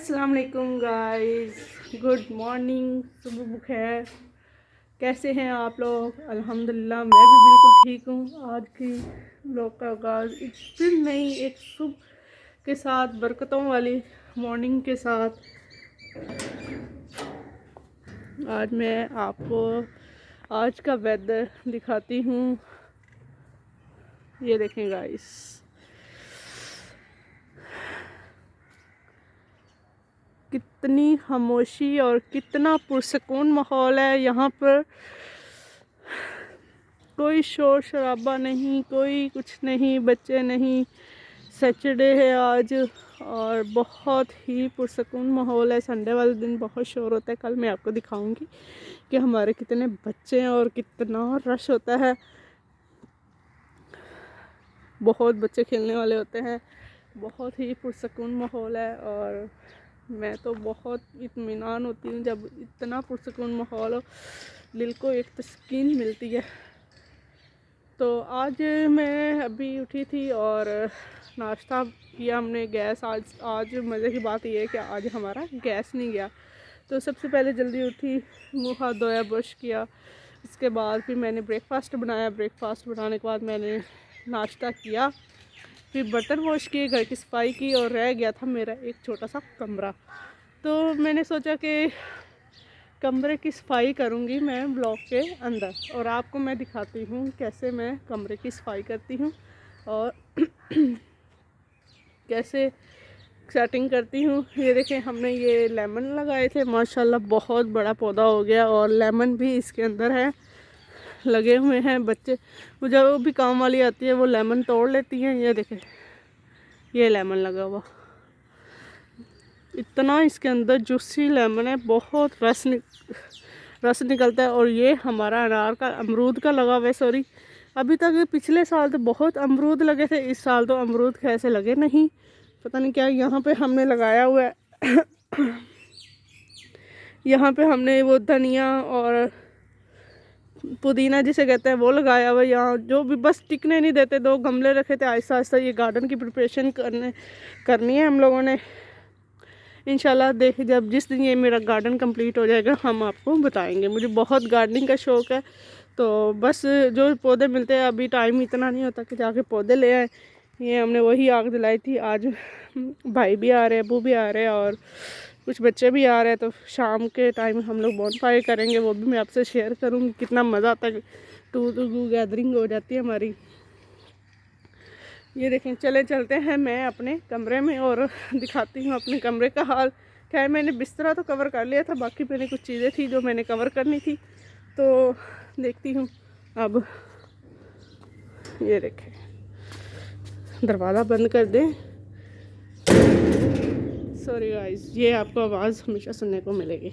अस्सलाम वालेकुम guys, good morning, सुबह बखैर। कैसे हैं आप लोग? अल्हम्दुलिल्लाह मैं भी बिल्कुल ठीक हूँ। आज की ब्लॉग का आगाज़ एक फिर नई एक सुबह के साथ, बरकतों वाली मॉर्निंग के साथ। आज मैं आपको आज का वेदर दिखाती हूँ। ये देखें गाइस, कितनी खामोशी और कितना पुरसकून माहौल है यहाँ पर। कोई शोर शराबा नहीं, कोई कुछ नहीं, बच्चे नहीं। सैटरडे है आज और बहुत ही पुरसकून माहौल है। संडे वाले दिन बहुत शोर होता है। कल मैं आपको दिखाऊंगी कि हमारे कितने बच्चे हैं और कितना रश होता है। बहुत बच्चे खेलने वाले होते हैं। बहुत ही पुरसकून माहौल है और मैं तो बहुत इत्मीनान होती हूँ जब इतना पुरसकून माहौल हो। दिल को एक तस्कीन मिलती है। तो आज मैं अभी उठी थी और नाश्ता किया हमने। गैस आज मज़े की बात यह है कि आज हमारा गैस नहीं गया। तो सबसे पहले जल्दी उठी, मुँह हाथ धोया, ब्रश किया। इसके बाद फिर मैंने ब्रेकफास्ट बनाया। ब्रेकफास्ट बनाने के बाद मैंने नाश्ता किया, फिर बर्तन वॉश किए, घर की सफाई की और रह गया था मेरा एक छोटा सा कमरा। तो मैंने सोचा कि कमरे की सफाई करूँगी मैं ब्लॉग के अंदर और आपको मैं दिखाती हूँ कैसे मैं कमरे की सफाई करती हूँ और कैसे सेटिंग करती हूँ। ये देखें, हमने ये लेमन लगाए थे, माशाल्लाह बहुत बड़ा पौधा हो गया और लेमन भी इसके अंदर है, लगे हुए हैं। बच्चे मुझे वो भी काम वाली आती है, वो लेमन तोड़ लेती हैं। ये देखें, ये लेमन लगा हुआ, इतना इसके अंदर जूसी लेमन है, बहुत रस निकलता है। और ये हमारा अमरूद का लगा हुआ है। सॉरी, अभी तक पिछले साल तो बहुत अमरूद लगे थे, इस साल तो अमरूद कैसे लगे नहीं, पता नहीं क्या। यहाँ पे हमने लगाया हुआ है यहाँ पे हमने वो धनिया और पुदीना जिसे कहते हैं वो लगाया हुआ है यहाँ, जो भी बस टिकने नहीं देते। 2 गमले रखे थे। आहिस्ता आहिस्ता ये गार्डन की प्रिपरेशन करनी है हम लोगों ने। इंशाल्लाह जब जिस दिन ये मेरा गार्डन कंप्लीट हो जाएगा हम आपको बताएंगे। मुझे बहुत गार्डनिंग का शौक़ है, तो बस जो पौधे मिलते हैं, अभी टाइम इतना नहीं होता कि जाके पौधे ले आए। ये हमने वही आग जलाई थी। आज भाई भी आ रहे हैं, अबू भी आ रहे हैं और कुछ बच्चे भी आ रहे हैं। तो शाम के टाइम हम लोग बॉनफायर करेंगे, वो भी मैं आपसे शेयर करूँगी। कितना मज़ा आता है, टू गैदरिंग हो जाती है हमारी। ये देखें, चलते हैं मैं अपने कमरे में और दिखाती हूँ अपने कमरे का हाल। खैर मैंने बिस्तरा तो कवर कर लिया था, बाकी मेरी कुछ चीज़ें थी जो मैंने कवर करनी थी, तो देखती हूँ अब। ये देखें, दरवाज़ा बंद कर दें। सॉरी गाइस, ये आपको आवाज़ हमेशा सुनने को मिलेगी।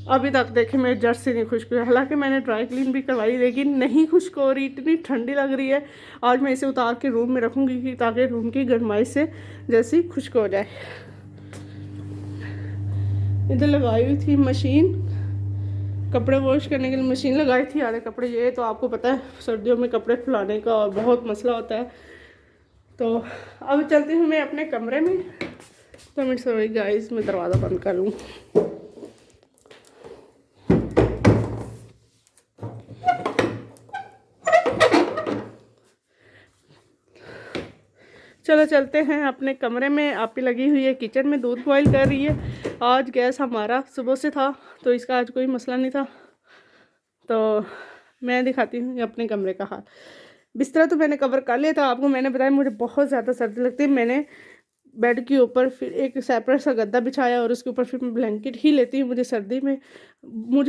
अभी तक देखें मेरी जर्सी नहीं खुश्क हुई, हालांकि मैंने ड्राई क्लीन भी करवाई, लेकिन नहीं खुश्क हो रही, इतनी ठंडी लग रही है। आज मैं इसे उतार के रूम में रखूँगी ताकि रूम की गर्माई से जैसी खुश्क हो जाए। इधर लगाई हुई थी मशीन, कपड़े वॉश करने के लिए मशीन लगाई थी। आधे कपड़े, ये तो आपको पता है सर्दियों में कपड़े फुलाने का और बहुत मसला होता है। तो अब चलती हूँ मैं अपने कमरे में। तो मैं सॉरी गाइस, मैं दरवाज़ा बंद कर लूँ। चलो चलते हैं अपने कमरे में। आपी लगी हुई है किचन में, दूध बॉईल कर रही है। आज गैस हमारा सुबह से था, तो इसका आज कोई मसला नहीं था। तो मैं दिखाती हूँ अपने कमरे का हाल। बिस्तरा तो मैंने कवर कर लिया था। आपको मैंने बताया मुझे बहुत ज़्यादा सर्दी लगती है। मैंने बेड के ऊपर फिर एक सेपरेट सा गद्दा बिछाया और उसके ऊपर फिर मैं ब्लैंकेट ही लेती हूँ। मुझे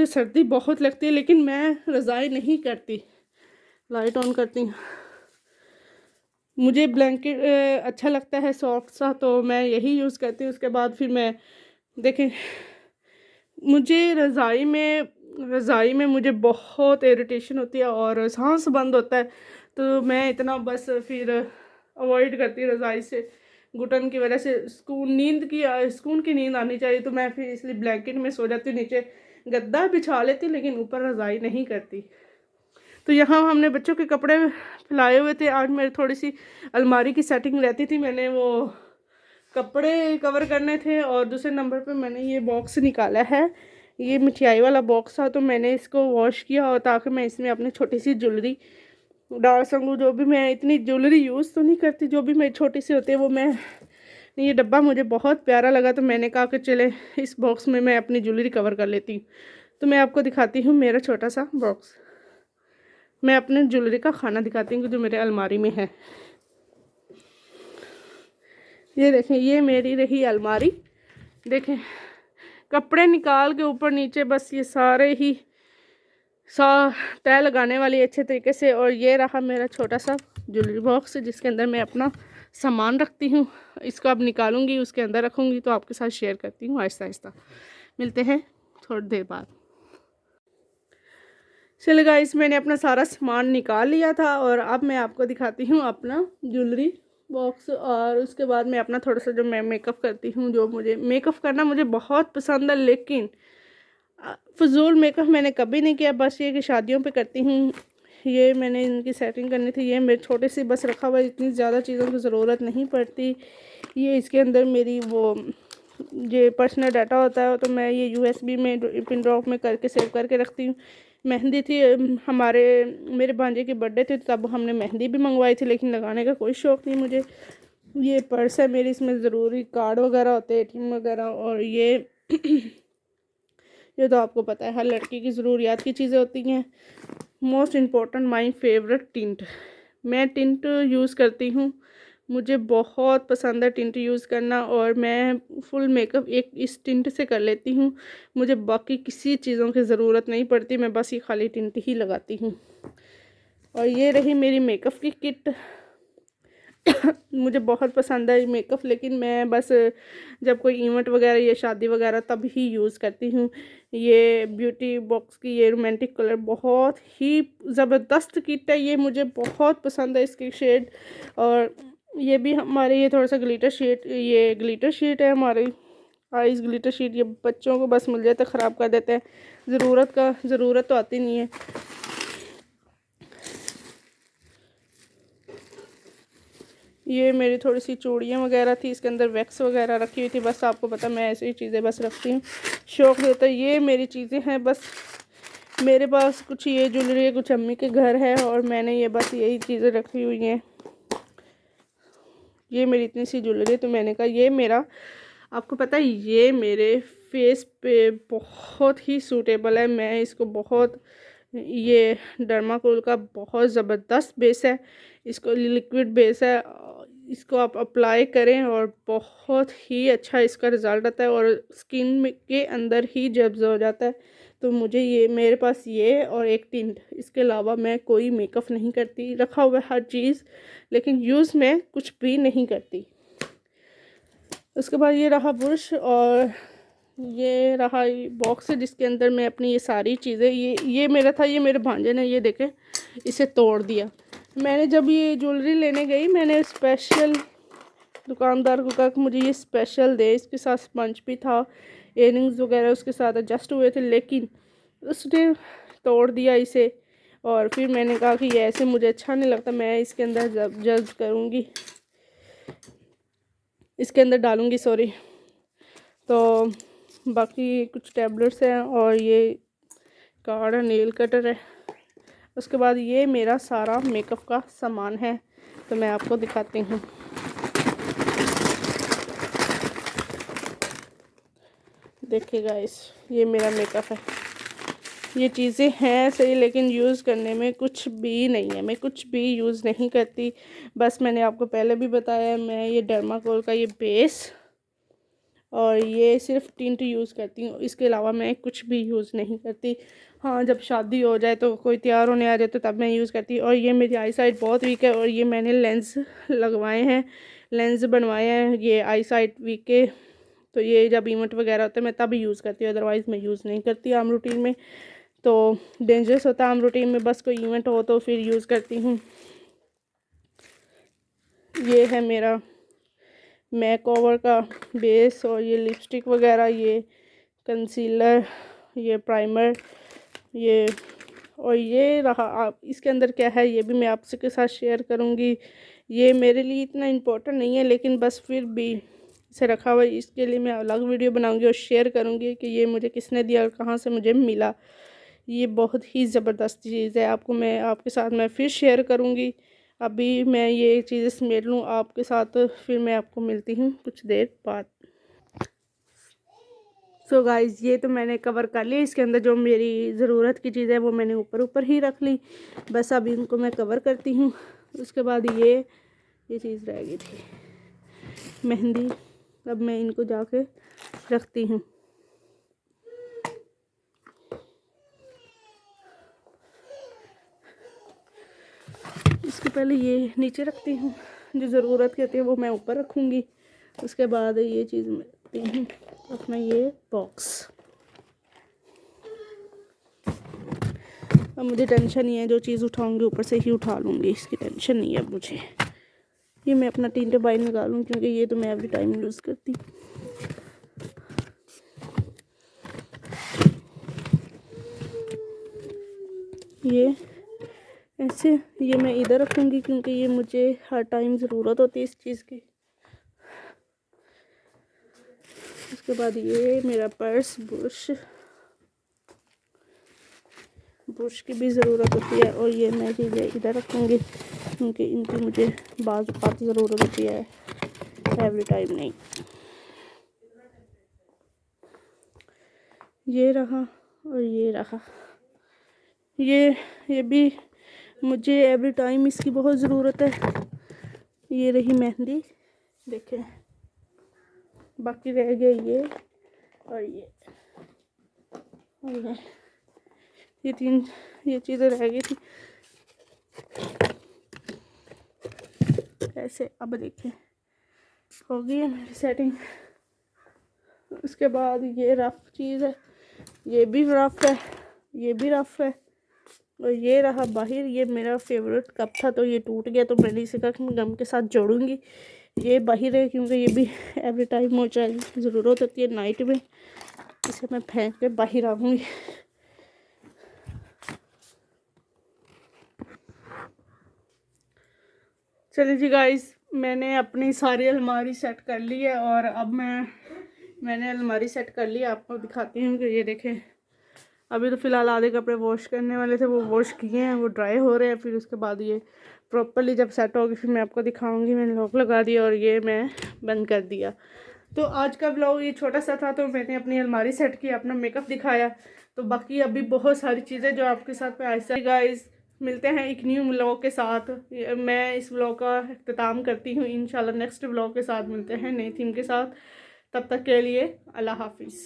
सर्दी बहुत लगती है, लेकिन मैं रज़ाई नहीं करती। लाइट ऑन करती हूँ। मुझे ब्लैंकेट अच्छा लगता है सॉफ्ट सा, तो मैं यही यूज़ करती हूँ। उसके बाद फिर मैं देखें, मुझे रज़ाई में मुझे बहुत इरिटेशन होती है और सांस बंद होता है। तो मैं इतना बस फिर अवॉइड करती हूँ रज़ाई से, घुटन की वजह से। सुकून की नींद आनी चाहिए, तो मैं फिर इसलिए ब्लैंकेट में सो जाती हूँ। नीचे गद्दा बिछा लेती हूँ, लेकिन ऊपर रज़ाई नहीं करती। तो यहाँ हमने बच्चों के कपड़े फैलाए हुए थे। आज मेरी थोड़ी सी अलमारी की सेटिंग रहती थी, मैंने वो कपड़े कवर करने थे और दूसरे नंबर पे मैंने ये बॉक्स निकाला है। ये मिठाई वाला बॉक्स था, तो मैंने इसको वॉश किया और ताकि मैं इसमें अपनी छोटी सी ज्वेलरी डाल सकूँ। जो भी मैं इतनी ज्वेलरी यूज़ तो नहीं करती, जो भी मेरी छोटी सी होती है वो मैं, ये डब्बा मुझे बहुत प्यारा लगा तो मैंने कहा कि चले इस बॉक्स में मैं अपनी ज्वेलरी कवर कर लेती हूँ। तो मैं आपको दिखाती हूँ मेरा छोटा सा बॉक्स। मैं अपने ज्वेलरी का खाना दिखाती हूँ जो मेरे अलमारी में है। ये देखें, ये मेरी रही अलमारी। देखें, कपड़े निकाल के ऊपर नीचे बस ये सारे ही तय लगाने वाली अच्छे तरीके से। और ये रहा मेरा छोटा सा ज्वेलरी बॉक्स जिसके अंदर मैं अपना सामान रखती हूँ। इसको अब निकालूंगी, उसके अंदर रखूँगी तो आपके साथ शेयर करती हूँ आहिस्ता आहिस्ता। मिलते हैं थोड़ी देर बाद। चलो गाइस, मैंने अपना सारा सामान निकाल लिया था और अब मैं आपको दिखाती हूँ अपना ज्वेलरी बॉक्स। और उसके बाद मैं अपना थोड़ा सा जो मैं मेकअप करती हूँ, जो मुझे मेकअप करना मुझे बहुत पसंद है, लेकिन फजूल मेकअप मैंने कभी नहीं किया। बस ये कि शादियों पे करती हूँ। ये मैंने इनकी सेटिंग करनी थी, ये मेरे छोटे से बस रखा हुआ है, इतनी ज़्यादा चीज़ों की ज़रूरत नहीं पड़ती। ये इसके अंदर मेरी वो ये पर्सनल डाटा होता है, तो मैं ये यूएसबी में पिन ड्रॉप में करके सेव करके रखती हूँ। मेहंदी थी मेरे भांजे की बर्थडे थी, तब हमने मेहंदी भी मंगवाई थी, लेकिन लगाने का कोई शौक़ नहीं मुझे। ये पर्स है मेरी, इसमें ज़रूरी कार्ड वगैरह होते हैं, एटीएम वगैरह। और ये तो आपको पता है हर लड़की की ज़रूरियात की चीज़ें होती हैं। Most important my favourite tint. मैं टिंट यूज़ करती हूँ, मुझे बहुत पसंद है टिंट यूज़ करना। और मैं फुल मेकअप एक इस टिंट से कर लेती हूँ, मुझे बाकी किसी चीज़ों की ज़रूरत नहीं पड़ती, मैं बस ये खाली टिंट ही लगाती हूँ। और ये रही मेरी मेकअप की किट। मुझे बहुत पसंद है मेकअप, लेकिन मैं बस जब कोई इवेंट वगैरह या शादी वगैरह तब ही यूज़ करती हूँ। ये ब्यूटी बॉक्स की ये रोमांटिक कलर बहुत ही ज़बरदस्त किट है, ये मुझे बहुत पसंद है इसकी शेड। और ये भी हमारे ये थोड़ा सा ग्लिटर शीट, ये ग्लिटर शीट है हमारी आइस ग्लिटर शीट। ये बच्चों को बस मिल जाए तो ख़राब कर देते हैं, ज़रूरत तो आती नहीं है। ये मेरी थोड़ी सी चूड़ियाँ वगैरह थी, इसके अंदर वैक्स वगैरह रखी हुई थी। बस आपको पता मैं ऐसी ही चीज़ें बस रखती हूँ, शौक़ देता है। ये मेरी चीज़ें हैं, बस मेरे पास कुछ ये ज्वेलरी है, कुछ अम्मी के घर है, और मैंने ये बस यही चीज़ें रखी हुई हैं। ये मेरी इतनी सी ज्वेलरी, तो मैंने कहा ये मेरा, आपको पता है ये मेरे फेस पे बहुत ही सूटेबल है। मैं इसको बहुत, ये डर्माकोल का बहुत ज़बरदस्त बेस है, इसको लिक्विड बेस है, इसको आप अप्लाई करें और बहुत ही अच्छा इसका रिज़ल्ट आता है और स्किन में के अंदर ही जब्ज़ हो जाता है। तो मुझे ये, मेरे पास ये और एक टिंट, इसके अलावा मैं कोई मेकअप नहीं करती। रखा हुआ है हर चीज़, लेकिन यूज़ में कुछ भी नहीं करती। उसके बाद ये रहा ब्रश, और ये रहा बॉक्स है जिसके अंदर मैं अपनी ये सारी चीज़ें, ये मेरा था, ये मेरे भांजे ने ये देखे इसे तोड़ दिया। मैंने जब ये ज्वेलरी लेने गई, मैंने स्पेशल दुकानदार को कहा कि मुझे ये स्पेशल दे, इसके साथ स्पंज भी था, इयररिंग्स वगैरह उसके साथ एडजस्ट हुए थे, लेकिन उसने तोड़ दिया इसे। और फिर मैंने कहा कि ये ऐसे मुझे अच्छा नहीं लगता, मैं इसके अंदर जज करूँगी, इसके अंदर डालूँगी, सॉरी। तो बाकी कुछ टैबलेट्स हैं और ये कार्ड है, नेल कटर है। उसके बाद ये मेरा सारा मेकअप का सामान है, तो मैं आपको दिखाती हूँ। देखिए गाइस, ये मेरा मेकअप है। ये चीज़ें हैं सही, लेकिन यूज़ करने में कुछ भी नहीं है, मैं कुछ भी यूज़ नहीं करती। बस मैंने आपको पहले भी बताया, मैं ये डर्माकोल का ये बेस और ये सिर्फ टिंट यूज़ करती हूँ, इसके अलावा मैं कुछ भी यूज़ नहीं करती। हाँ, जब शादी हो जाए तो कोई तैयार होने आ जाए तो तब मैं यूज़ करती हूँ। और ये मेरी आई साइट बहुत वीक है, और ये मैंने लेंस लगवाए हैं, लेंस बनवाए हैं ये आई साइट वीक के। तो ये जब इवेंट वगैरह होते हैं मैं तब यूज़ करती हूँ, अदरवाइज़ मैं यूज़ नहीं करती आम रूटीन में, तो डेंजरस होता है आम रूटीन में। बस कोई इवेंट हो तो फिर यूज़ करती हूँ। ये है मेरा मैक ओवर का बेस, और ये लिपस्टिक वगैरह, ये कंसीलर, ये प्राइमर, ये, और ये रहा। आप इसके अंदर क्या है ये भी मैं आपसे के साथ शेयर करूँगी। ये मेरे लिए इतना इम्पोर्टेंट नहीं है, लेकिन बस फिर भी से रखा हुआ है। इसके लिए मैं अलग वीडियो बनाऊंगी और शेयर करूंगी कि ये मुझे किसने दिया और कहाँ से मुझे मिला। ये बहुत ही ज़बरदस्त चीज़ है, आपको मैं आपके साथ मैं फिर शेयर करूंगी। अभी मैं ये चीज़ें समेट लूँ आपके साथ, फिर मैं आपको मिलती हूँ कुछ देर बाद। सो गाइज़, ये तो मैंने कवर कर लिया। इसके अंदर जो मेरी ज़रूरत की चीज़ है वो मैंने ऊपर ऊपर ही रख ली। बस अभी इनको मैं कवर करती हूँ। उसके बाद ये चीज़ रह गई थी, मेहंदी। अब मैं इनको जाके रखती हूँ। इसके पहले ये नीचे रखती हूँ, जो ज़रूरत की होती है वो मैं ऊपर रखूँगी। उसके बाद ये चीज़ मैं रखती हूँ अपना ये बॉक्स। अब मुझे टेंशन नहीं है, जो चीज़ उठाऊँगी ऊपर से ही उठा लूँगी, इसकी टेंशन नहीं है मुझे। ये मैं अपना टीन बाहर निकालूँ क्योंकि ये तो मैं एवरी टाइम यूज़ करती। ये ऐसे ये मैं इधर रखूँगी क्योंकि ये मुझे हर टाइम ज़रूरत होती है इस चीज़ की। उसके बाद ये मेरा पर्स, ब्रश की भी ज़रूरत होती है, और ये मैं चीज़ें इधर रखूँगी क्योंकि इनकी मुझे बाज़ औक़ात ज़रूरत होती है, एवरी टाइम नहीं। ये रहा और ये रहा। ये भी मुझे एवरी टाइम इसकी बहुत ज़रूरत है। ये रही मेहंदी, देखें। बाकी रह गए ये और ये तीन चीज़ें रह गई थी ऐसे। अब देखें हो गई है मेरी सेटिंग। उसके बाद ये रफ चीज़ है, ये भी रफ है, ये भी रफ है, और ये रहा बाहर। ये मेरा फेवरेट कप था तो ये टूट गया, तो मैंने इसे कहा मैं गम के साथ जोड़ूंगी। ये बाहर है क्योंकि ये भी एवरी टाइम मोइस्चराइजर की ज़रूरत होती है नाइट में। इसे मैं फेंक के बाहर आऊँगी। चलिए जी गाइस, मैंने अपनी सारी अलमारी सेट कर ली है, और अब मैंने अलमारी सेट कर ली। आपको दिखाती हूँ कि ये देखें। अभी तो फ़िलहाल आधे कपड़े वॉश करने वाले थे, वो वॉश किए हैं, वो ड्राई हो रहे हैं। फिर उसके बाद ये प्रॉपरली जब सेट होगी फिर मैं आपको दिखाऊंगी। मैंने लॉक लगा दिया और ये मैं बंद कर दिया। तो आज का ब्लॉग ये छोटा सा था, तो मैंने अपनी अलमारी सेट की, अपना मेकअप दिखाया। तो बाकी अभी बहुत सारी चीज़ें जो आपके साथ में ऐसा। गाइस, मिलते हैं एक न्यू व्लॉग के साथ। मैं इस व्लॉग का अख्ताम करती हूँ। इंशाल्लाह नेक्स्ट व्लॉग के साथ मिलते हैं, नई थीम के साथ। तब तक के लिए अल्लाह हाफिज़।